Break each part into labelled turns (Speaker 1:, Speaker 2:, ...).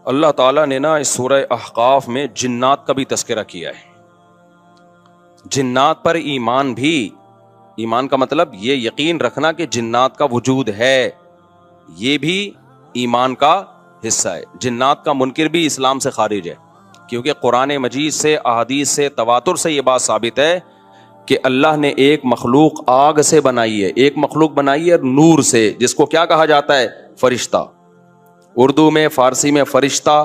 Speaker 1: اللہ تعالیٰ نے نا اس سورہ احقاف میں جنات کا بھی تذکرہ کیا ہے. جنات پر ایمان بھی، ایمان کا مطلب یہ یقین رکھنا کہ جنات کا وجود ہے، یہ بھی ایمان کا حصہ ہے. جنات کا منکر بھی اسلام سے خارج ہے، کیونکہ قرآن مجید سے، احادیث سے، تواتر سے یہ بات ثابت ہے کہ اللہ نے ایک مخلوق آگ سے بنائی ہے، ایک مخلوق بنائی ہے نور سے، جس کو کیا کہا جاتا ہے؟ فرشتہ. اردو میں، فارسی میں فرشتہ،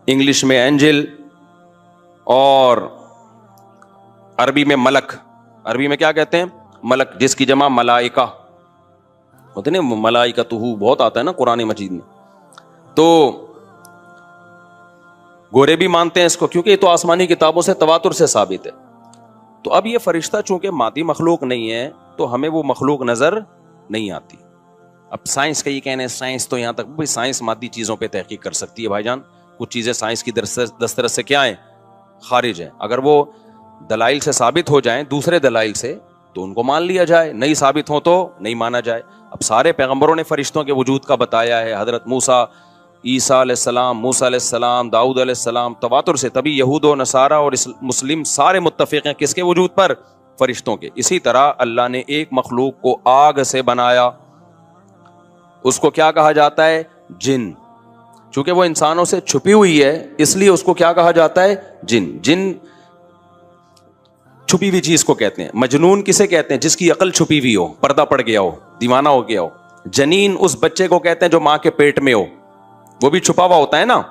Speaker 1: انگلش میں اینجل، اور عربی میں ملک. عربی میں کیا کہتے ہیں؟ ملک، جس کی جمع ملائکہ ہوتے ہیں. ملائکتہ بہت آتا ہے نا قرآن مجید میں. تو گورے بھی مانتے ہیں اس کو، کیونکہ یہ تو آسمانی کتابوں سے، تواتر سے ثابت ہے. تو اب یہ فرشتہ چونکہ مادی مخلوق نہیں ہے تو ہمیں وہ مخلوق نظر نہیں آتی. اب سائنس کا یہ کہنا ہے، سائنس تو یہاں تک، سائنس مادی چیزوں پہ تحقیق کر سکتی ہے بھائی جان. کچھ چیزیں سائنس کی دسترس سے کیا ہیں؟ خارج ہیں. اگر وہ دلائل سے ثابت ہو جائیں، دوسرے دلائل سے، تو ان کو مان لیا جائے، نہیں ثابت ہو تو نہیں مانا جائے. اب سارے پیغمبروں نے فرشتوں کے وجود کا بتایا ہے. حضرت موسیٰ، عیسیٰ علیہ السلام، موسیٰ علیہ السلام، داؤد علیہ السلام، تواتر سے. تبھی یہود و نصارہ اور مسلم سارے متفق ہیں کس کے وجود پر؟ فرشتوں کے. اسی طرح اللہ نے ایک مخلوق کو آگ سے بنایا، اس کو کیا کہا جاتا ہے؟ جن. چونکہ وہ انسانوں سے چھپی ہوئی ہے اس لیے اس کو کیا کہا جاتا ہے؟ جن. جن چھپی ہوئی چیز کو کہتے ہیں. مجنون کسے کہتے ہیں؟ جس کی عقل چھپی ہوئی ہو، پردہ پڑ گیا ہو، دیوانہ ہو گیا ہو. جنین اس بچے کو کہتے ہیں جو ماں کے پیٹ میں ہو، وہ بھی چھپا ہوا ہوتا ہے نا.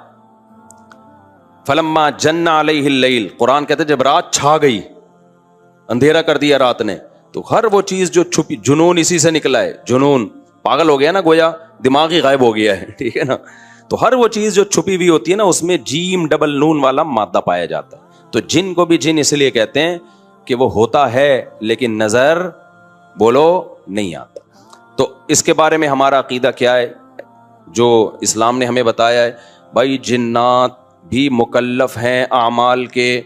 Speaker 1: فلما جن علیہ اللیل، قرآن کہتے ہیں جب رات چھا گئی، اندھیرا کر دیا رات نے، تو ہر وہ چیز جو چھپی، جنون اسی سے نکلا ہے. جنون پاگل ہو گیا نا، گویا دماغ ہی غائب ہو گیا ہے. ٹھیک ہے نا. تو ہر وہ چیز جو چھپی ہوئی ہوتی ہے نا، اس میں جیم ڈبل نون والا مادہ پایا جاتا ہے. تو جن کو بھی جن اس لیے کہتے ہیں کہ وہ ہوتا ہے لیکن نظر بولو نہیں آتا. تو اس کے بارے میں ہمارا عقیدہ کیا ہے جو اسلام نے ہمیں بتایا ہے؟ بھائی جنات بھی مکلف ہیں اعمال کے،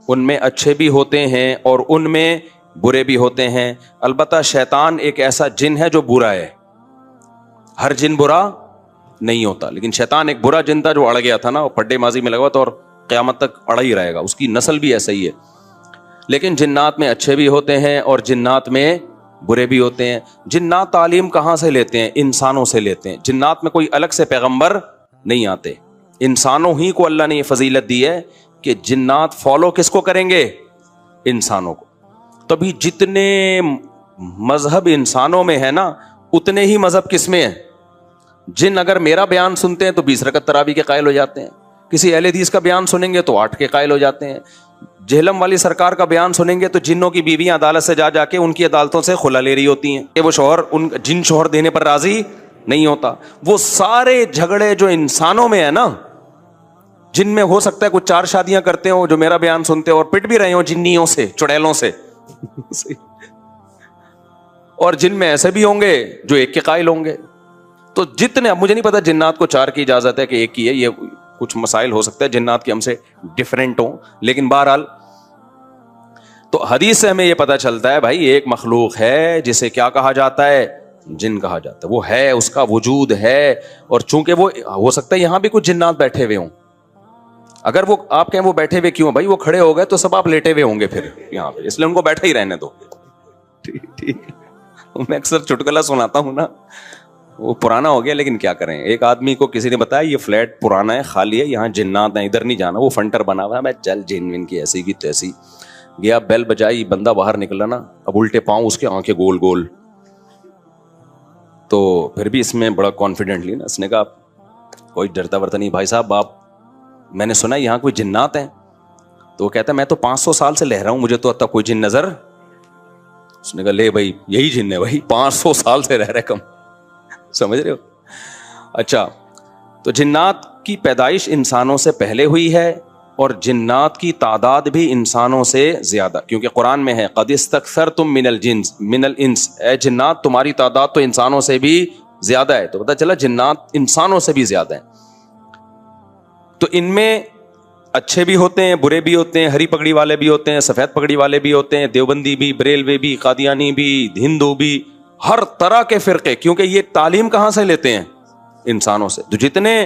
Speaker 1: ان میں اچھے بھی ہوتے ہیں اور ان میں برے بھی ہوتے ہیں. البتہ شیطان ایک ایسا جن ہے جو برا ہے. ہر جن برا نہیں ہوتا، لیکن شیطان ایک برا جن تھا جو اڑ گیا تھا نا، وہ پڈے ماضی میں لگا تھا اور قیامت تک اڑا ہی رہے گا. اس کی نسل بھی ایسا ہی ہے. لیکن جنات میں اچھے بھی ہوتے ہیں اور جنات میں برے بھی ہوتے ہیں. جنات تعلیم کہاں سے لیتے ہیں؟ انسانوں سے لیتے ہیں. جنات میں کوئی الگ سے پیغمبر نہیں آتے. انسانوں ہی کو اللہ نے یہ فضیلت دی ہے کہ جنات فالو کس کو کریں گے؟ انسانوں کو. تبھی جتنے مذہب انسانوں میں ہے نا، اتنے ہی مذہب کس میں ہیں؟ جن اگر میرا بیان سنتے ہیں تو 20 رکعت تراویح کے قائل ہو جاتے ہیں. کسی اہل حدیث کا بیان سنیں گے تو 8 کے قائل ہو جاتے ہیں. جہلم والی سرکار کا بیان سنیں گے تو جنوں کی بیویاں عدالت سے جا کے ان کی عدالتوں سے خلا لے رہی ہوتی ہیں کہ وہ شوہر ان جن شوہر دینے پر راضی نہیں ہوتا. وہ سارے جھگڑے جو انسانوں میں ہے نا، جن میں ہو سکتا ہے کچھ 4 شادیاں کرتے ہوں جو میرا بیان سنتے ہو اور پٹ بھی رہے ہوں جنیوں سے، چڑیلوں سے اور جن میں ایسے بھی ہوں گے جو 1 کے قائل ہوں گے. تو جتنے، اب مجھے نہیں پتا جنات کو 4 کی اجازت ہے کہ 1 کی ہے، یہ کچھ مسائل ہو سکتا ہے جنات کے ہم سے ڈیفرنٹ ہوں، لیکن بہرحال تو حدیث سے ہمیں یہ پتا چلتا ہے بھائی ایک مخلوق ہے جسے کیا کہا جاتا ہے؟ جن کہا جاتا ہے. وہ ہے، اس کا وجود ہے. اور چونکہ وہ ہو سکتا ہے یہاں بھی کچھ جنات بیٹھے ہوئے ہوں. اگر وہ آپ کہیں وہ بیٹھے ہوئے کیوں؟ بھائی وہ کھڑے ہو گئے تو سب آپ لیٹے ہوئے ہوں گے پھر یہاں پہ، اس لیے ان کو بیٹھے ہی رہنے دو. ٹھیک. میں اکثر چٹکلا سناتا ہوں نا، وہ پرانا ہو گیا لیکن کیا کریں. ایک آدمی کو کسی نے بتایا یہ فلیٹ پرانا ہے، خالی ہے، یہاں جنات ہیں، ادھر نہیں جانا. وہ فنٹر بنا ہوا ہے. میں چل جن ون کی ایسی کی تیسی گیا، بیل بجائی، بندہ باہر نکلا نا، اب الٹے پاؤں اس کے آنکھیں گول گول. تو پھر بھی اس میں بڑا کانفیڈنٹلی نا اس نے کہا کوئی ڈرتا ورتا نہیں بھائی صاحب، آپ میں نے سنا یہاں کوئی جنات ہیں. تو وہ کہتا ہے میں تو 500 سال سے لہ رہا ہوں، مجھے تو اب تک کوئی جن نظر. اس نے کہا لے بھائی یہی جن ہے بھائی، 500 سال سے رہ رہے کم، سمجھ رہے ہو. اچھا، تو جنات کی پیدائش انسانوں سے پہلے ہوئی ہے اور جنات کی تعداد بھی انسانوں سے زیادہ، کیونکہ قرآن میں ہے قد استکثرتم من الانس، اے جنات تمہاری تعداد تو انسانوں سے بھی زیادہ ہے. تو پتہ چلا جنات انسانوں سے بھی زیادہ ہیں. تو ان میں اچھے بھی ہوتے ہیں، برے بھی ہوتے ہیں، ہری پگڑی والے بھی ہوتے ہیں، سفید پگڑی والے بھی ہوتے ہیں، دیوبندی بھی، بریلوی بھی، قادیانی بھی، ہندو بھی، ہر طرح کے فرقے. کیونکہ یہ تعلیم کہاں سے لیتے ہیں؟ انسانوں سے. تو جتنے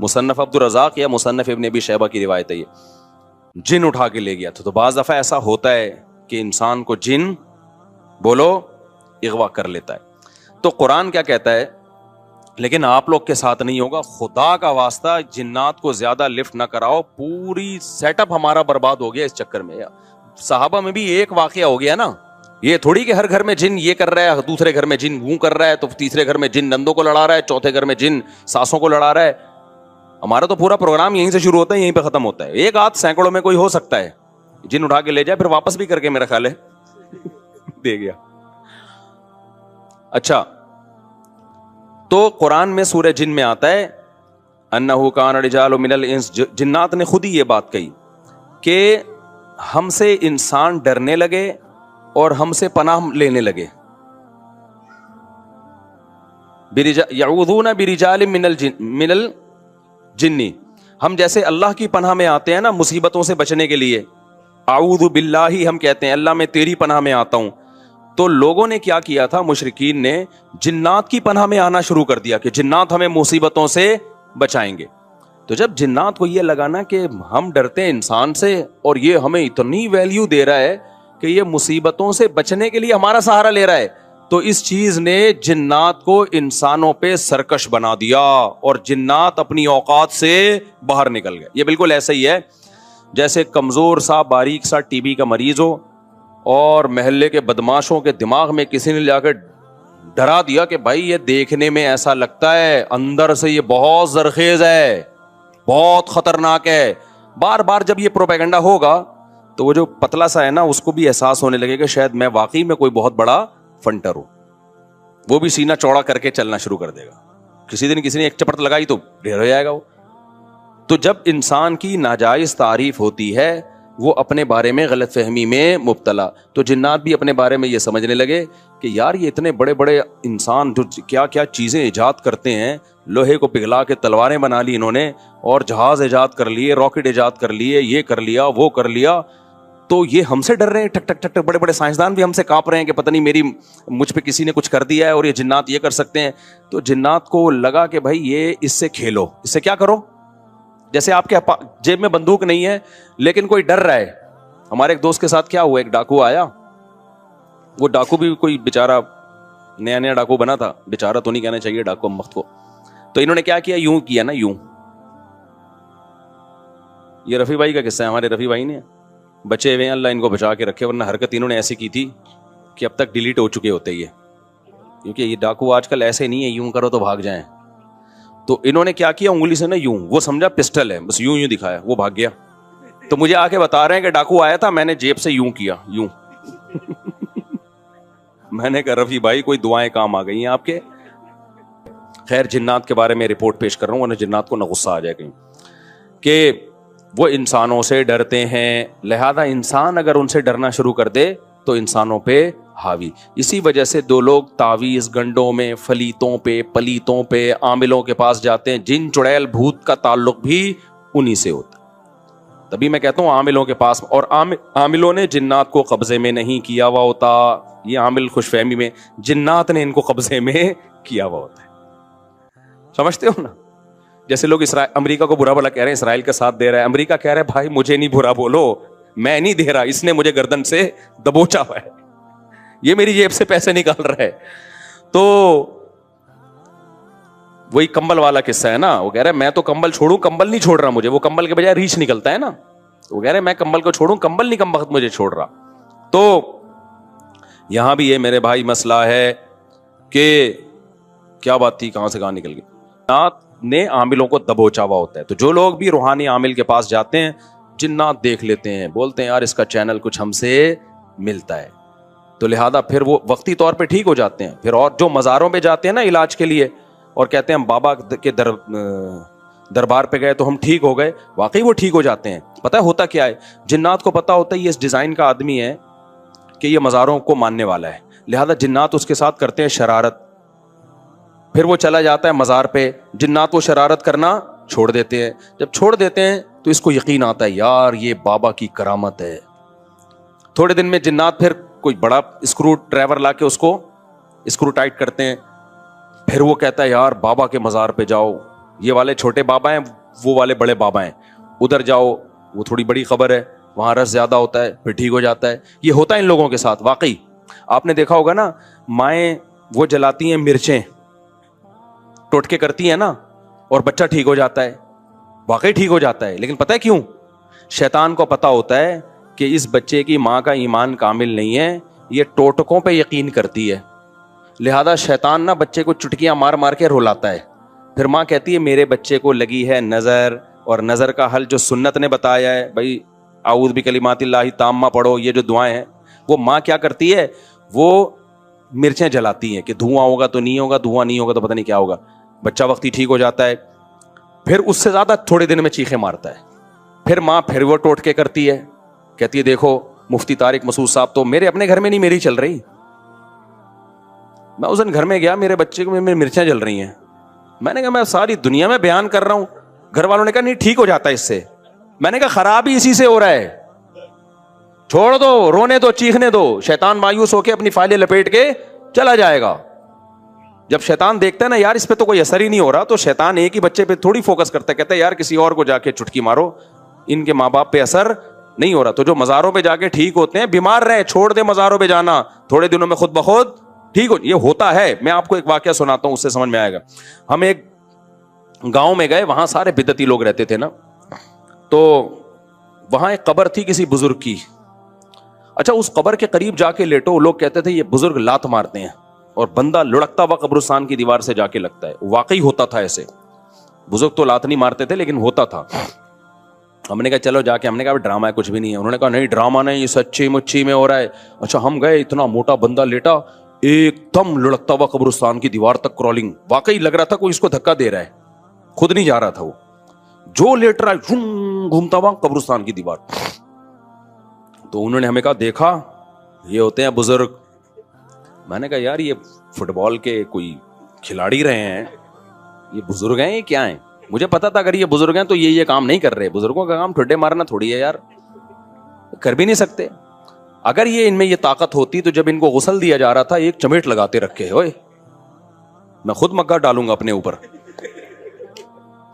Speaker 1: مصنف عبد الرزاق یا مصنف ابن ابی شیبہ کی روایت ہے یہ. جن اٹھا کے لے گیا تھا. تو بعض دفعہ ایسا ہوتا ہے کہ انسان کو جن بولو اغوا کر لیتا ہے. تو قرآن کیا کہتا ہے, لیکن آپ لوگ کے ساتھ نہیں ہوگا, خدا کا واسطہ جنات کو زیادہ لفٹ نہ کراؤ, پوری سیٹ اپ ہمارا برباد ہو گیا اس چکر میں. صحابہ میں بھی ایک واقعہ ہو گیا نا, یہ تھوڑی کہ ہر گھر میں جن یہ کر رہا ہے, دوسرے گھر میں جن وہ کر رہا ہے, تو تیسرے گھر میں جن نندوں کو لڑا رہا ہے, چوتھے گھر میں جن ساسوں کو لڑا رہا ہے. ہمارا تو پورا پروگرام یہیں سے شروع ہوتا ہے, یہیں پہ ختم ہوتا ہے. ایک آدھ سینکڑوں میں کوئی ہو سکتا ہے جن اٹھا کے لے جائے, پھر واپس بھی کر کے میرا خیال ہے دے گیا. اچھا, تو قرآن میں سورہ جن میں آتا ہے انہو کان رجال من الانس, جنات نے خود ہی یہ بات کہی کہ ہم سے انسان ڈرنے لگے اور ہم سے پناہ لینے لگے. یعوذون برجال من الجن, ہم جیسے اللہ کی پناہ میں آتے ہیں نا مصیبتوں سے بچنے کے لیے, اعوذ باللہ ہم کہتے ہیں اللہ میں تیری پناہ میں آتا ہوں. تو لوگوں نے کیا کیا تھا, مشرکین نے جنات کی پناہ میں آنا شروع کر دیا کہ جنات ہمیں مصیبتوں سے بچائیں گے. تو جب جنات کو یہ لگا نا کہ ہم ڈرتے ہیں انسان سے اور یہ ہمیں اتنی ویلیو دے رہا ہے کہ یہ مصیبتوں سے بچنے کے لیے ہمارا سہارا لے رہا ہے, تو اس چیز نے جنات کو انسانوں پہ سرکش بنا دیا اور جنات اپنی اوقات سے باہر نکل گئے. یہ بالکل ایسا ہی ہے جیسے کمزور سا باریک سا ٹی بی کا مریض ہو اور محلے کے بدماشوں کے دماغ میں کسی نے جا کے ڈرا دیا کہ بھائی یہ دیکھنے میں ایسا لگتا ہے, اندر سے یہ بہت زرخیز ہے, بہت خطرناک ہے. بار بار جب یہ پروپیگنڈا ہوگا تو وہ جو پتلا سا ہے نا اس کو بھی احساس ہونے لگے کہ شاید میں واقعی میں کوئی بہت بڑا فنٹر ہوں. وہ بھی سینہ چوڑا کر کے چلنا شروع کر دے گا. کسی دن کسی نے ایک چپٹ لگائی تو ڈھیر ہو جائے گا وہ. تو جب انسان کی ناجائز تعریف ہوتی ہے وہ اپنے بارے میں غلط فہمی میں مبتلا, تو جنات بھی اپنے بارے میں یہ سمجھنے لگے کہ یار یہ اتنے بڑے بڑے انسان جو کیا کیا چیزیں ایجاد کرتے ہیں, لوہے کو پگھلا کے تلواریں بنا لی انہوں نے, اور جہاز ایجاد کر لیے, راکٹ ایجاد کر لیے, یہ کر لیا وہ کر لیا, تو یہ ہم سے ڈر رہے ہیں. ٹک ٹک ٹک ٹک, بڑے بڑے سائنسدان بھی ہم سے کانپ رہے ہیں کہ پتہ نہیں مجھ پہ کسی نے کچھ کر دیا ہے اور یہ جنات یہ کر سکتے ہیں. تو جنات کو لگا کہ بھائی یہ اس سے کھیلو, اس سے کیا کرو, جیسے آپ کے جیب میں بندوق نہیں ہے لیکن کوئی ڈر رہا ہے. ہمارے ایک دوست کے ساتھ کیا ہوا, ایک ڈاکو آیا, وہ ڈاکو بھی کوئی بیچارہ نیا نیا ڈاکو بنا تھا, بیچارہ تو نہیں کہنا چاہیے ڈاکو مخت کو. تو انہوں نے کیا کیا, یوں کیا نا, یوں. یہ رفیع بھائی کا قصہ ہے, ہمارے رفیع بھائی نے بچے ہوئے ہیں, اللہ ان کو بچا کے رکھے, ورنہ حرکت انہوں نے ایسی کی تھی کہ اب تک ڈیلیٹ ہو چکے ہوتے یہ, کیونکہ یہ ڈاکو آج کل ایسے نہیں ہے یوں کرو تو بھاگ جائیں. تو انہوں نے کیا کیا, انگلی سے نا یوں, وہ سمجھا پسٹل ہے, بس یوں یوں دکھایا, وہ بھاگ گیا. تو مجھے آ کے بتا رہے ہیں کہ ڈاکو آیا تھا, میں نے جیب سے یوں کیا, یوں. میں نے کہا رفیع بھائی کوئی دعائیں کام آ گئی ہیں آپ کے. خیر, جنات کے بارے میں رپورٹ پیش کر رہا ہوں ورنہ جنات کو نہ غصہ آ جائے کہیں, کہ وہ انسانوں سے ڈرتے ہیں, لہذا انسان اگر ان سے ڈرنا شروع کر دے تو انسانوں پہ حاوی. اسی وجہ سے دو لوگ تعویذ گنڈوں میں, فلیتوں پہ, پلیتوں پہ, عاملوں کے پاس جاتے ہیں. جن چڑیل بھوت کا تعلق بھی انہی سے ہوتا. تبھی میں کہتا ہوں عاملوں کے پاس, اور عاملوں نے جنات کو قبضے میں نہیں کیا ہوا ہوتا. یہ عامل خوش فہمی میں, جنات نے ان کو قبضے میں کیا ہوا ہوتا ہے. سمجھتے ہو نا, جیسے لوگ امریکہ کو برا بھلا کہہ رہے ہیں, اسرائیل کا ساتھ دے رہا ہے, امریکہ کہہ رہا ہے بھائی مجھے نہیں برا بولو, میں نہیں دے رہا, اس نے مجھے گردن سے دبوچا ہوا ہے, یہ میری جیب سے پیسے نکال رہا ہے. تو وہی کمبل والا قصہ ہے نا, وہ کہہ رہا ہے میں تو کمبل چھوڑوں, کمبل نہیں چھوڑ رہا مجھے, وہ کمبل کے بجائے ریچھ نکلتا ہے نا, وہ کہہ رہے میں کمبل کو چھوڑوں, کمبل نہیں کم وقت مجھے چھوڑ رہا. تو یہاں بھی یہ میرے بھائی مسئلہ ہے کہ کیا بات تھی, کہاں سے کہاں نکل گئی. جنات نے عاملوں کو دبوچا ہوا ہوتا ہے. تو جو لوگ بھی روحانی عامل کے پاس جاتے ہیں, جنات دیکھ لیتے ہیں, بولتے ہیں یار اس کا چینل کچھ ہم سے ملتا ہے, تو لہذا پھر وہ وقتی طور پہ ٹھیک ہو جاتے ہیں. پھر اور جو مزاروں پہ جاتے ہیں نا علاج کے لیے اور کہتے ہیں ہم بابا کے دربار پہ گئے تو ہم ٹھیک ہو گئے, واقعی وہ ٹھیک ہو جاتے ہیں. پتہ ہوتا کیا ہے, جنات کو پتا ہوتا ہے یہ اس ڈیزائن کا آدمی ہے کہ یہ مزاروں کو ماننے والا ہے, لہذا جنات اس کے ساتھ کرتے ہیں شرارت. پھر وہ چلا جاتا ہے مزار پہ, جنات وہ شرارت کرنا چھوڑ دیتے ہیں. جب چھوڑ دیتے ہیں تو اس کو یقین آتا ہے یار یہ بابا کی کرامت ہے. تھوڑے دن میں جنات پھر کوئی بڑا اسکرو ڈرائیور لا کے اس کو اسکرو ٹائٹ کرتے ہیں. پھر وہ کہتا ہے یار بابا کے مزار پہ جاؤ, یہ والے چھوٹے بابا ہیں, وہ والے بڑے بابا ہیں, ادھر جاؤ وہ تھوڑی بڑی خبر ہے, وہاں رس زیادہ ہوتا ہے پھر ٹھیک ہو جاتا ہے. یہ ہوتا ہے ان لوگوں کے ساتھ. واقعی آپ نے دیکھا ہوگا نا, مائیں وہ جلاتی ہیں مرچیں, ٹوٹکے کرتی ہیں نا, اور بچہ ٹھیک ہو جاتا ہے, واقعی ٹھیک ہو جاتا ہے. لیکن پتہ ہے کیوں؟ شیطان کو پتا ہوتا ہے کہ اس بچے کی ماں کا ایمان کامل نہیں ہے, یہ ٹوٹکوں پہ یقین کرتی ہے, لہذا شیطان نا بچے کو چٹکیاں مار مار کے رلاتا ہے. پھر ماں کہتی ہے میرے بچے کو لگی ہے نظر, اور نظر کا حل جو سنت نے بتایا ہے بھائی اعوذ بکلمات اللہ تامہ پڑھو, یہ جو دعائیں ہیں, وہ ماں کیا کرتی ہے, وہ مرچیں جلاتی ہیں کہ دھواں ہوگا تو نہیں ہوگا, دھواں نہیں ہوگا تو پتہ نہیں کیا ہوگا. بچہ وقتی ٹھیک ہو جاتا ہے, پھر اس سے زیادہ تھوڑے دن میں چیخیں مارتا ہے. پھر ماں پھر وہ ٹوٹکے کرتی ہے, کہتی ہے دیکھو مفتی طارق مسعود صاحب تو میرے اپنے گھر میں نہیں میری چل رہی, میں اس دن گھر میں گیا میرے بچے کو میری مرچیں جل رہی ہیں, میں نے کہا میں ساری دنیا میں بیان کر رہا ہوں, گھر والوں نے کہا نہیں ٹھیک ہو جاتا ہے اس سے. میں نے کہا خراب ہی اسی سے ہو رہا ہے, چھوڑ دو, رونے دو, چیخنے دو, شیطان مایوس ہو کے اپنی فائلیں لپیٹ کے چلا جائے گا. جب شیطان دیکھتا ہے نا یار اس پہ تو کوئی اثر ہی نہیں ہو رہا, تو شیطان ایک ہی بچے پہ تھوڑی فوکس کرتا ہے, کہتا ہے یار کسی اور کو جا کے چٹکی مارو, ان کے ماں باپ پہ اثر نہیں ہو رہا. تو جو مزاروں پہ جا کے ٹھیک ہوتے ہیں, بیمار رہے چھوڑ دے مزاروں پہ جانا, تھوڑے دنوں میں خود بخود ٹھیک ہو. یہ ہوتا ہے. میں آپ کو ایک واقعہ سناتا ہوں, اس سے سمجھ میں آئے گا. ہم ایک گاؤں میں گئے, وہاں سارے بدعتی لوگ رہتے تھے نا, تو وہاں ایک قبر تھی کسی بزرگ کی. اچھا اس قبر کے قریب جا کے لیٹو, لوگ کہتے تھے یہ بزرگ لات مارتے ہیں, اور بندہ لڑکتا ہوا قبرستان کی دیوار سے جا کے لگتا ہے. واقعی ہوتا تھا ایسے, بزرگ تو لات نہیں مارتے تھے لیکن ہوتا تھا. ہم نے کہا چلو جا کے, ہم نے کہا ڈرامہ ہے کچھ بھی نہیں ہے. انہوں نے کہا نہیں ڈرامہ نہیں, یہ سچی مچی میں ہو رہا ہے. اچھا ہم گئے, اتنا موٹا بندہ لیٹا, ایک دم لڑکتا ہوا قبرستان کی دیوار تک کرولنگ, واقعی لگ رہا تھا کوئی اس کو دھکا دے رہا ہے, خود نہیں جا رہا تھا وہ, جو لیٹ رہا ہے گھومتا ہوا قبرستان کی دیوار. تو انہوں نے ہمیں کہا دیکھا یہ ہوتے ہیں بزرگ. میں نے کہا یار یہ فٹ بال کے کوئی کھلاڑی رہے ہیں, یہ بزرگ ہیں یہ کیا ہیں؟ مجھے پتا تھا اگر یہ بزرگ ہیں تو یہ کام نہیں کر رہے. بزرگوں کا کام ٹھڈے مارنا تھوڑی ہے یار, کر بھی نہیں سکتے. اگر یہ ان میں یہ طاقت ہوتی تو جب ان کو غسل دیا جا رہا تھا ایک چمیٹ لگاتے رکھے, ہوئے میں خود مگا ڈالوں گا اپنے اوپر,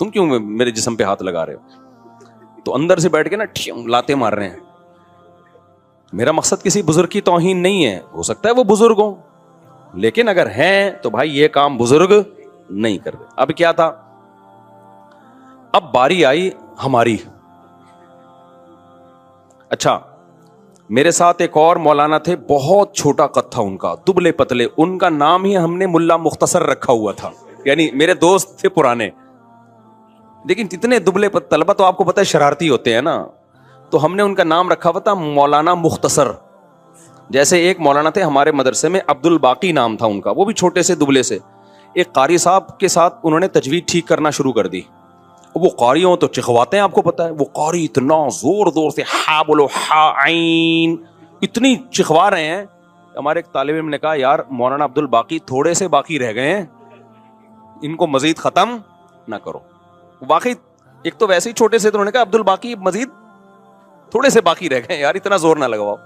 Speaker 1: تم کیوں میرے جسم پہ ہاتھ لگا رہے ہو؟ تو اندر سے بیٹھ کے نا لاتے مار رہے ہیں. میرا مقصد کسی بزرگ کی توہین نہیں ہے, ہو سکتا ہے وہ بزرگ ہوں, لیکن اگر ہیں تو بھائی یہ کام بزرگ نہیں کر رہے. اب کیا تھا, اب باری آئی ہماری. اچھا میرے ساتھ ایک اور مولانا تھے, بہت چھوٹا قد تھا ان کا, دبلے پتلے, ان کا نام ہی ہم نے ملا مختصر رکھا ہوا تھا, یعنی میرے دوست تھے پرانے, لیکن اتنے دبلے طلبہ تو آپ کو پتہ ہے شرارتی ہوتے ہیں نا, تو ہم نے ان کا نام رکھا ہوا تھا مولانا مختصر. جیسے ایک مولانا تھے ہمارے مدرسے میں, عبد الباقی نام تھا ان کا, وہ بھی چھوٹے سے دبلے سے. ایک قاری صاحب کے ساتھ انہوں نے تجوید ٹھیک کرنا شروع کر دی. وہ قاری ہوں تو چخواتے ہیں, آپ کو پتا ہے, وہ قاری اتنا زور زور سے ہا بولو ہا عین اتنی چخوا رہے ہیں. ہمارے ایک طالب علم نے کہا یار مولانا عبد الباقی تھوڑے سے باقی رہ گئے ہیں, ان کو مزید ختم نہ کرو. واقعی ایک تو ویسے ہی چھوٹے سے, تو انہوں نے کہا عبد الباقی مزید تھوڑے سے باقی رہ گئے یار, اتنا زور نہ لگواؤ.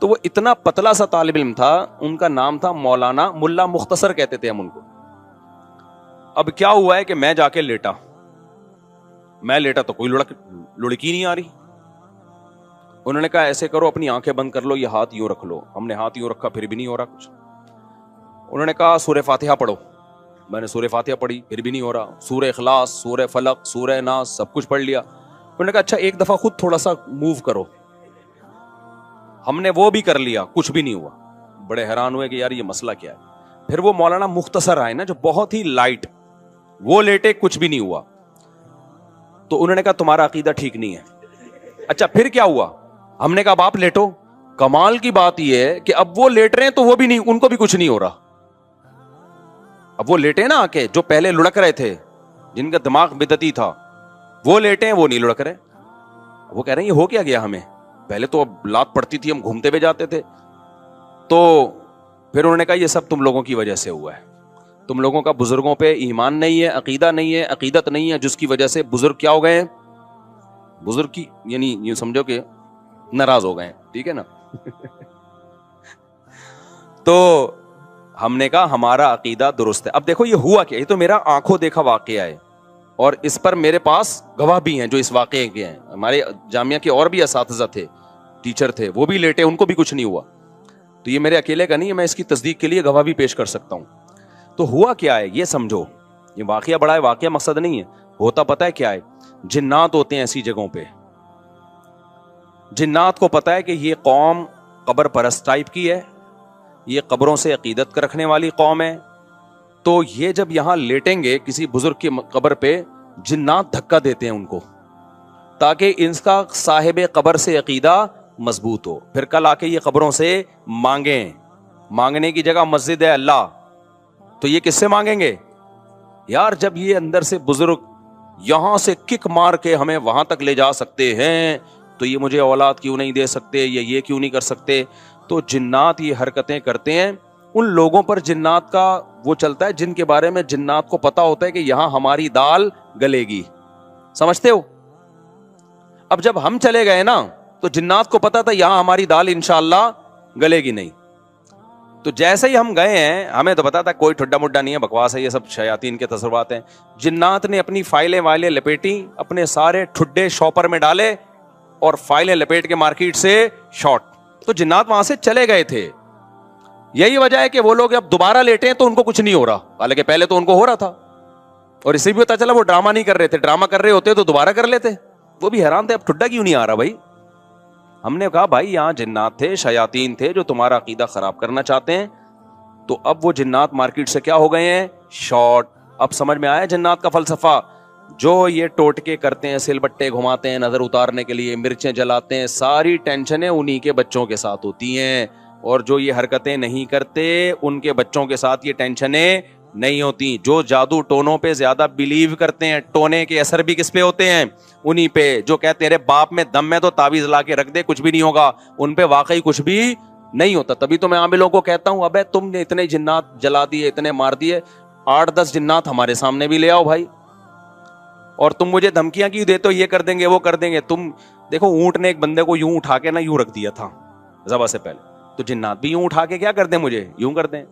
Speaker 1: تو وہ اتنا پتلا سا طالب علم تھا, ان کا نام تھا مولانا ملا مختصر کہتے تھے ہم ان کو. اب کیا ہوا ہے کہ میں جا کے لیٹا تو کوئی لڑکی نہیں آ رہی. انہوں نے کہا ایسے کرو اپنی آنکھیں بند کر لو, یہ ہاتھ یوں رکھ لو. ہم نے ہاتھ یوں رکھا, پھر بھی نہیں ہو رہا کچھ. انہوں نے کہا سورہ فاتحہ پڑھو. میں نے سورہ فاتحہ پڑھی, پھر بھی نہیں ہو رہا. سورہ اخلاص, سورہ فلق, سورہ ناس, سب کچھ پڑھ لیا. انہوں نے کہا اچھا ایک دفعہ خود تھوڑا سا موو کرو. ہم نے وہ بھی کر لیا, کچھ بھی نہیں ہوا. بڑے حیران ہوئے کہ یار یہ مسئلہ کیا ہے. پھر وہ مولانا مختصر آئے نا, جو بہت ہی لائٹ, وہ لیٹے, کچھ بھی نہیں ہوا. تو انہوں نے کہا تمہارا عقیدہ ٹھیک نہیں ہے. اچھا پھر کیا ہوا؟ ہم نے کہا اب آپ لیٹو. کمال کی بات یہ ہے کہ اب وہ لیٹ رہے ہیں تو وہ بھی نہیں, ان کو بھی کچھ نہیں ہو رہا. اب وہ لیٹے نا آ کے, جو پہلے لڑک رہے تھے, جن کا دماغ بدعتی تھا, وہ لیٹے ہیں, وہ نہیں لڑک رہے. وہ کہہ رہے ہیں یہ ہو کیا گیا ہمیں, پہلے تو اب لات پڑتی تھی, ہم گھومتے ہوئے جاتے تھے. تو پھر انہوں نے کہا یہ سب تم لوگوں کی وجہ سے ہوا ہے, تم لوگوں کا بزرگوں پہ ایمان نہیں ہے, عقیدہ نہیں ہے, عقیدت نہیں ہے, جس کی وجہ سے بزرگ کیا ہو گئے ہیں, بزرگ کی یعنی یہ سمجھو کہ ناراض ہو گئے ہیں. ٹھیک ہے نا. تو ہم نے کہا ہمارا عقیدہ درست ہے. اب دیکھو یہ ہوا کیا, یہ تو میرا آنکھوں دیکھا واقعہ ہے. اور اس پر میرے پاس گواہ بھی ہیں جو اس واقعے کے ہیں. ہمارے جامعہ کے اور بھی اساتذہ تھے, ٹیچر تھے, وہ بھی لیٹے, ان کو بھی کچھ نہیں ہوا. تو یہ میرے اکیلے کا نہیں ہے, میں اس کی تصدیق کے لیے گواہ بھی پیش کر سکتا ہوں. تو ہوا کیا ہے یہ سمجھو, یہ واقعہ بڑا ہے, واقعہ مقصد نہیں ہے. ہوتا پتہ ہے کیا ہے, جنات ہوتے ہیں ایسی جگہوں پہ. جنات کو پتہ ہے کہ یہ قوم قبر پرست ٹائپ کی ہے, یہ قبروں سے عقیدت رکھنے والی قوم ہے. تو یہ جب یہاں لیٹیں گے کسی بزرگ کی قبر پہ, جنات دھکا دیتے ہیں ان کو تاکہ ان کا صاحب قبر سے عقیدہ مضبوط ہو. پھر کل آ کے یہ قبروں سے مانگیں. مانگنے کی جگہ مسجد ہے اللہ, تو یہ کس سے مانگیں گے یار؟ جب یہ اندر سے بزرگ یہاں سے کک مار کے ہمیں وہاں تک لے جا سکتے ہیں تو یہ مجھے اولاد کیوں نہیں دے سکتے, یہ کیوں نہیں کر سکتے؟ تو جنات یہ حرکتیں کرتے ہیں. ان لوگوں پر جنات کا وہ چلتا ہے جن کے بارے میں جنات کو پتا ہوتا ہے کہ یہاں ہماری دال گلے گی. سمجھتے ہو؟ اب جب ہم چلے گئے نا تو جنات کو پتا تھا یہاں ہماری دال انشاءاللہ گلے گی نہیں. تو جیسے ہی ہم گئے ہیں, ہمیں تو پتا تھا کوئی ٹھڈا مڈا نہیں ہے, بکواس ہے, یہ سب شیاطین کے تصورات ہیں. جنات نے اپنی فائلیں لپیٹی, اپنے سارے ٹھڈے شاپر میں ڈالے اور فائلیں لپیٹ کے مارکیٹ سے شارٹ. تو جنات وہاں سے چلے گئے تھے. یہی وجہ ہے کہ وہ لوگ اب دوبارہ لیٹے ہیں تو ان کو کچھ نہیں ہو رہا, حالانکہ پہلے تو ان کو ہو رہا تھا. اور اسے بھی پتا چلا وہ ڈرامہ نہیں کر رہے تھے, ڈرامہ کر رہے ہوتے تو دوبارہ کر لیتے. وہ بھی حیران تھے اب ٹھڈا کیوں نہیں آ رہا بھائی. ہم نے کہا بھائی یہاں جنات تھے, شیاطین تھے جو تمہارا عقیدہ خراب کرنا چاہتے ہیں. تو اب وہ جنات مارکیٹ سے کیا ہو گئے ہیں؟ شارٹ. اب سمجھ میں آیا جنات کا فلسفہ. جو یہ ٹوٹکے کرتے ہیں, سل بٹے گھماتے ہیں نظر اتارنے کے لیے, مرچیں جلاتے ہیں, ساری ٹینشنیں انہی کے بچوں کے ساتھ ہوتی ہیں. اور جو یہ حرکتیں نہیں کرتے ان کے بچوں کے ساتھ یہ ٹینشنیں نہیں ہوتی. جو جادو ٹونوں پہ زیادہ بلیو کرتے ہیں, ٹونے کے اثر بھی کس پہ ہوتے ہیں؟ انہی پہ. جو کہتے ہیں تیرے باپ میں دم ہے تو تعویذ لا کے رکھ دے کچھ بھی نہیں ہوگا, ان پہ واقعی کچھ بھی نہیں ہوتا. تبھی تو میں عاملوں کو کہتا ہوں ابے تم نے اتنے جنات جلا دیے, اتنے مار دیے, 8-10 جنات ہمارے سامنے بھی لے آؤ بھائی. اور تم مجھے دھمکیاں کیوں دیتے ہو, یہ کر دیں گے وہ کر دیں گے. تم دیکھو اونٹ نے ایک بندے کو یوں اٹھا کے نا یوں رکھ دیا تھا ذبح سے پہلے, تو جنات بھی یوں اٹھا کے کیا کر دیں, مجھے یوں کر دیں.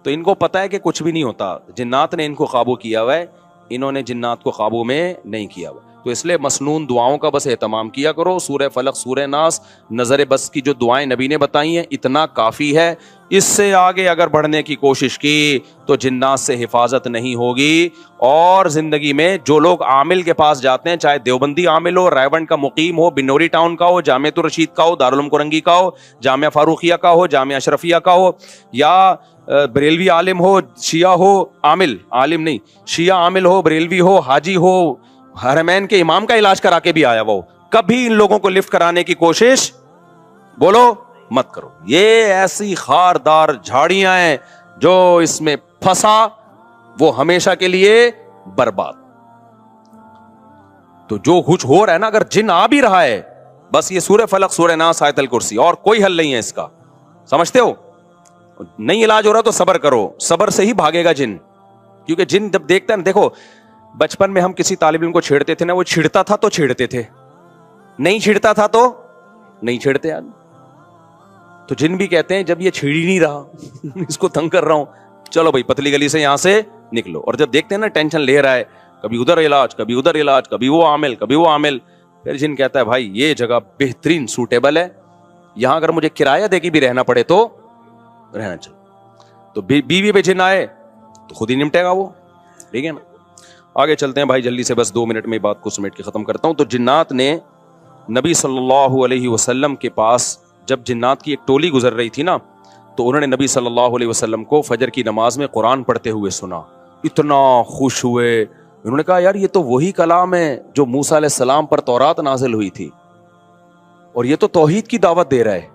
Speaker 1: تو ان کو پتا ہے کہ کچھ بھی نہیں ہوتا. جنات نے ان کو قابو کیا ہوا ہے, انہوں نے جنات کو قابو میں نہیں کیا ہوا. تو اس لیے مسنون دعاؤں کا بس اہتمام کیا کرو. سورہ فلق, سورہ ناس, نظر بس کی جو دعائیں نبی نے بتائی ہیں اتنا کافی ہے. اس سے آگے اگر بڑھنے کی کوشش کی تو جنات سے حفاظت نہیں ہوگی. اور زندگی میں جو لوگ عامل کے پاس جاتے ہیں, چاہے دیوبندی عامل ہو, رائے کا مقیم ہو, بنوری ٹاؤن کا ہو, جامعۃ الرشید کا ہو, دارالعلوم کرنگی کا ہو, جامعہ فاروقیہ کا ہو, جامعہ اشرفیہ کا ہو, یا بریلوی عالم ہو, شیعہ ہو, عالم نہیں, شیعہ عامل ہو, بریلوی ہو, حاجی ہو, حرمین کے امام کا علاج کرا کے بھی آیا وہ, کبھی ان لوگوں کو لفٹ کرانے کی کوشش بولو مت کرو. یہ ایسی خاردار جھاڑیاں ہیں جو اس میں پھنسا وہ ہمیشہ کے لیے برباد. تو جو کچھ ہو رہا ہے نا, اگر جن آ بھی رہا ہے, بس یہ سورہ فلق, سورہ ناس, آیت الکرسی, اور کوئی حل نہیں ہے اس کا. سمجھتے ہو؟ نہیں علاج ہو رہا تو صبر کرو, صبر سے ہی بھاگے گا جن. کیونکہ جن جب دیکھتا ہے نا, دیکھو بچپن میں ہم کسی طالب علم کو چھیڑتے تھے نا, وہ چھڑتا تھا تو چھیڑتے تھے, نہیں چھڑتا تھا تو نہیں چھیڑتے. تو جن بھی کہتے ہیں جب یہ چھیڑ ہی نہیں رہا اس کو تنگ کر رہا ہوں, چلو بھائی پتلی گلی سے یہاں سے نکلو. اور جب دیکھتے ہیں نا ٹینشن لے رہا ہے, کبھی ادھر علاج, کبھی ادھر علاج, کبھی وہ عامل, کبھی وہ عامل, پھر جن کہتا ہے بھائی یہ جگہ بہترین سوٹیبل ہے, یہاں اگر مجھے کرایہ دے کے بھی رہنا پڑے تو رہنا چاہیے. تو بیوی پہ جن آئے تو خود ہی نمٹے گا وہ. ٹھیک ہے نا, آگے چلتے ہیں بھائی جلدی سے, بس 2 منٹ میں بات کو سمیٹ کے ختم کرتا ہوں. تو جنات نے نبی صلی اللہ علیہ وسلم کے پاس جب جنات کی ایک ٹولی گزر رہی تھی نا, تو انہوں نے نبی صلی اللہ علیہ وسلم کو فجر کی نماز میں قرآن پڑھتے ہوئے سنا. اتنا خوش ہوئے, انہوں نے کہا یار یہ تو وہی کلام ہے جو موسیٰ علیہ السلام پر تورات نازل ہوئی تھی, اور یہ تو توحید کی دعوت دے رہا ہے.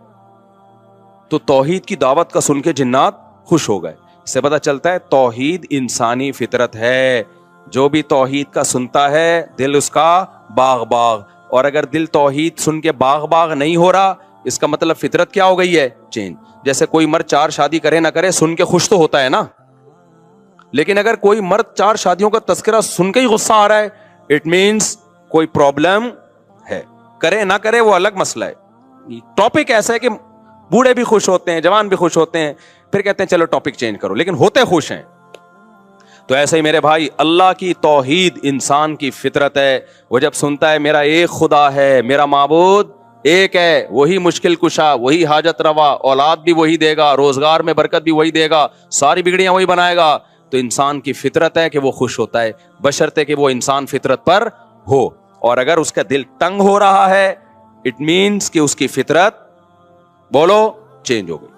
Speaker 1: تو توحید کی دعوت کا سن کے جنات خوش ہو گئے. اس سے پتہ چلتا ہے توحید انسانی فطرت ہے. جو بھی توحید کا سنتا ہے دل اس کا باغ باغ, اور اگر دل توحید سن کے باغ باغ نہیں ہو رہا, اس کا مطلب فطرت کیا ہو گئی ہے؟ چینج. جیسے کوئی مرد 4 شادی کرے نہ کرے, سن کے خوش تو ہوتا ہے نا, لیکن اگر کوئی مرد 4 شادیوں کا تذکرہ سن کے ہی غصہ آ رہا ہے, اٹ مینس کوئی پرابلم ہے. کرے نہ کرے وہ الگ مسئلہ ہے. ٹاپک ایسا ہے کہ بوڑھے بھی خوش ہوتے ہیں, جوان بھی خوش ہوتے ہیں, پھر کہتے ہیں چلو ٹاپک چینج کرو, لیکن ہوتے خوش ہیں. تو ایسے ہی میرے بھائی اللہ کی توحید انسان کی فطرت ہے. وہ جب سنتا ہے میرا ایک خدا ہے, میرا معبود ایک ہے, وہی مشکل کشا, وہی حاجت روا, اولاد بھی وہی دے گا, روزگار میں برکت بھی وہی دے گا, ساری بگڑیاں وہی بنائے گا, تو انسان کی فطرت ہے کہ وہ خوش ہوتا ہے, بشرطے کہ وہ انسان فطرت پر ہو. اور اگر اس کا دل تنگ ہو رہا ہے, اٹ مینس کہ اس کی فطرت بولو چینج ہو گئی.